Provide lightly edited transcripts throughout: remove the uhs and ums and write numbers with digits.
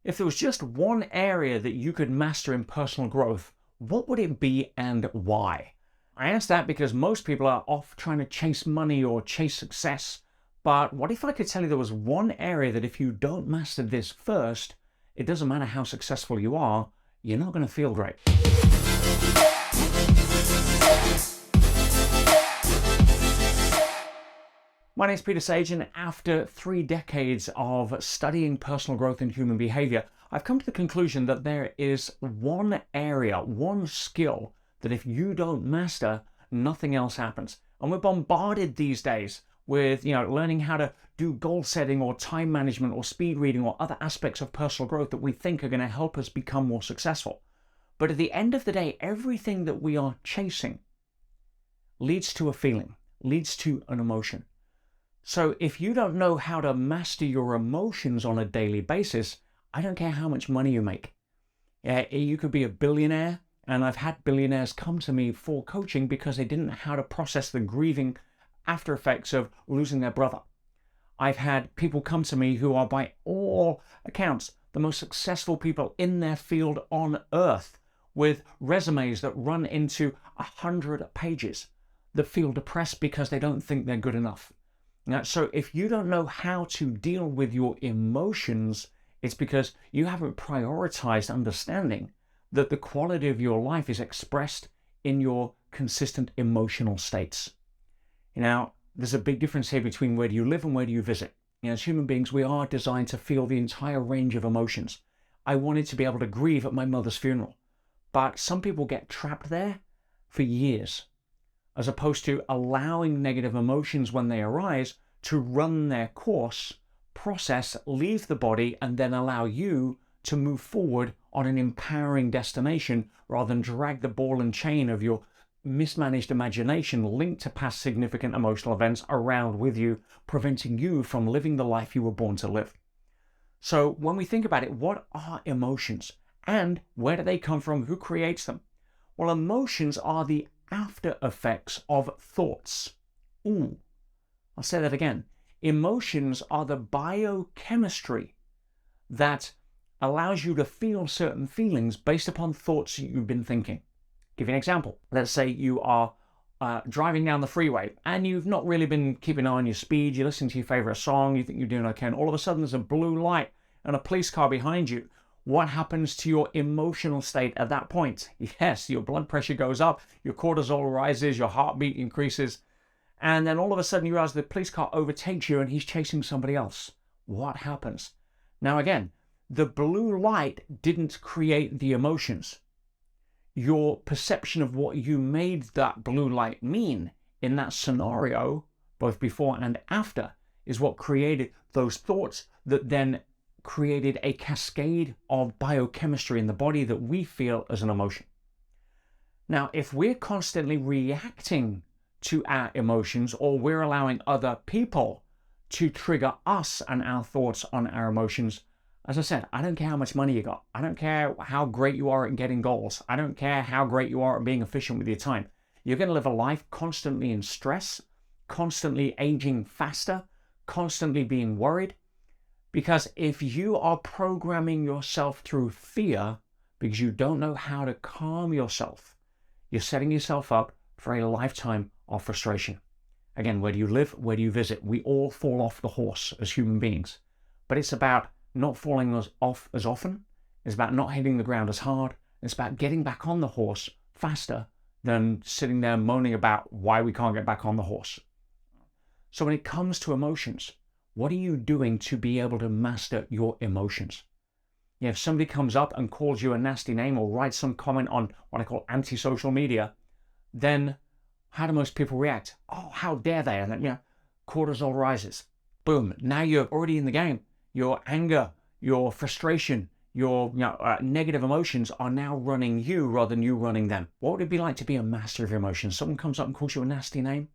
If there was just one area that you could master in personal growth, what would it be and why? I ask that because most people are off trying to chase money or chase success. But what if I could tell you there was one area that if you don't master this first, it doesn't matter how successful you are, you're not going to feel great. My name is Peter Sage, and after 3 decades of studying personal growth and human behavior, I've come to the conclusion that there is one area, one skill, that if you don't master, nothing else happens. And we're bombarded these days with, learning how to do goal setting or time management or speed reading or other aspects of personal growth that we think are going to help us become more successful. But at the end of the day, everything that we are chasing leads to a feeling, leads to an emotion. So if you don't know how to master your emotions on a daily basis, I don't care how much money you make. You could be a billionaire, and I've had billionaires come to me for coaching because they didn't know how to process the grieving after effects of losing their brother. I've had people come to me who are, by all accounts, the most successful people in their field on earth, with resumes that run into 100 pages, that feel depressed because they don't think they're good enough. Now, so if you don't know how to deal with your emotions, it's because you haven't prioritized understanding that the quality of your life is expressed in your consistent emotional states. Now, there's a big difference here between where do you live and where do you visit. As human beings, we are designed to feel the entire range of emotions. I wanted to be able to grieve at my mother's funeral, but some people get trapped there for years, as opposed to allowing negative emotions when they arise to run their course, process, leave the body, and then allow you to move forward on an empowering destination rather than drag the ball and chain of your mismanaged imagination linked to past significant emotional events around with you, preventing you from living the life you were born to live. So when we think about it, what are emotions? And where do they come from? Who creates them? Well, emotions are the after effects of thoughts. I'll say that again. Emotions are the biochemistry that allows you to feel certain feelings based upon thoughts you've been thinking. Give you an example. Let's say you are driving down the freeway and you've not really been keeping an eye on your speed. You're listening to your favorite song. You think you're doing okay. And all of a sudden there's a blue light and a police car behind you. What happens to your emotional state at that point? Yes, your blood pressure goes up, your cortisol rises, your heartbeat increases, and then all of a sudden you realize the police car overtakes you and he's chasing somebody else. What happens? Now again, the blue light didn't create the emotions. Your perception of what you made that blue light mean in that scenario, both before and after, is what created those thoughts that then created a cascade of biochemistry in the body that we feel as an emotion. Now, if we're constantly reacting to our emotions, or we're allowing other people to trigger us and our thoughts on our emotions, as I said, I don't care how much money you got. I don't care how great you are at getting goals. I don't care how great you are at being efficient with your time. You're going to live a life constantly in stress, constantly aging faster, constantly being worried. Because if you are programming yourself through fear because you don't know how to calm yourself, you're setting yourself up for a lifetime of frustration. Again, where do you live? Where do you visit? We all fall off the horse as human beings. But it's about not falling off as often. It's about not hitting the ground as hard. It's about getting back on the horse faster than sitting there moaning about why we can't get back on the horse. So when it comes to emotions, what are you doing to be able to master your emotions? If somebody comes up and calls you a nasty name or writes some comment on what I call anti-social media, then how do most people react? Oh, how dare they? And then, cortisol rises. Boom. Now you're already in the game. Your anger, your frustration, your negative emotions are now running you rather than you running them. What would it be like to be a master of your emotions? Someone comes up and calls you a nasty name,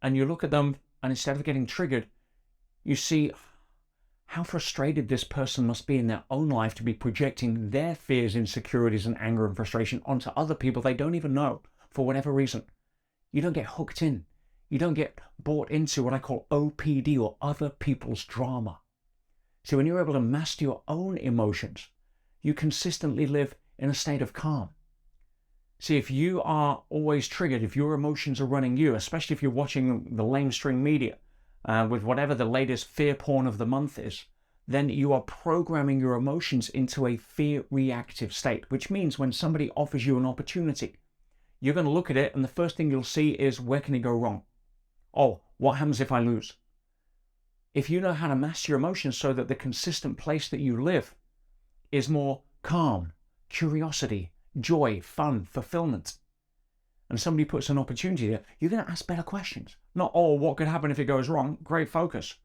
and you look at them, and instead of getting triggered, you see how frustrated this person must be in their own life to be projecting their fears, insecurities, and anger and frustration onto other people they don't even know for whatever reason. You don't get hooked in. You don't get bought into what I call OPD, or other people's drama. So when you're able to master your own emotions, you consistently live in a state of calm. See, if you are always triggered, if your emotions are running you, especially if you're watching the lamestream media with whatever the latest fear porn of the month is, then you are programming your emotions into a fear reactive state, which means when somebody offers you an opportunity, you're going to look at it and the first thing you'll see is, where can it go wrong? Oh, what happens if I lose? If you know how to master your emotions so that the consistent place that you live is more calm, curiosity, joy, fun, fulfillment, and somebody puts an opportunity there, you're going to ask better questions. Not, oh, what could happen if it goes wrong? Great focus.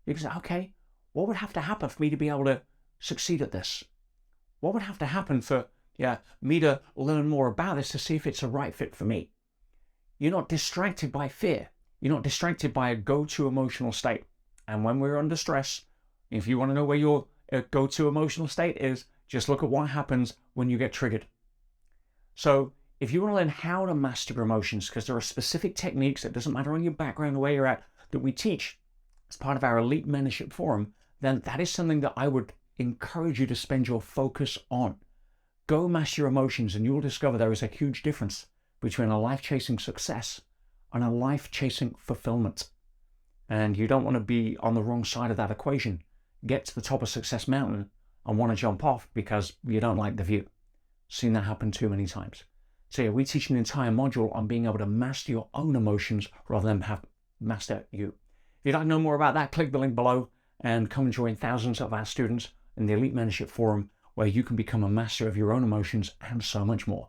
You can say, okay, what would have to happen for me to be able to succeed at this? What would have to happen for me to learn more about this to see if it's a right fit for me? You're not distracted by fear. You're not distracted by a go-to emotional state. And when we're under stress, if you want to know where your go-to emotional state is, just look at what happens when you get triggered. So if you want to learn how to master your emotions, because there are specific techniques, it doesn't matter on your background or where you're at, that we teach as part of our elite mentorship forum, then that is something that I would encourage you to spend your focus on. Go master your emotions and you'll discover there is a huge difference between a life-chasing success and a life-chasing fulfillment. And you don't want to be on the wrong side of that equation. Get to the top of Success Mountain and want to jump off because you don't like the view. Seen that happen too many times. So yeah, we teach an entire module on being able to master your own emotions rather than master you. If you'd like to know more about that, click the link below and come and join thousands of our students in the Elite Mentorship Forum, where you can become a master of your own emotions and so much more.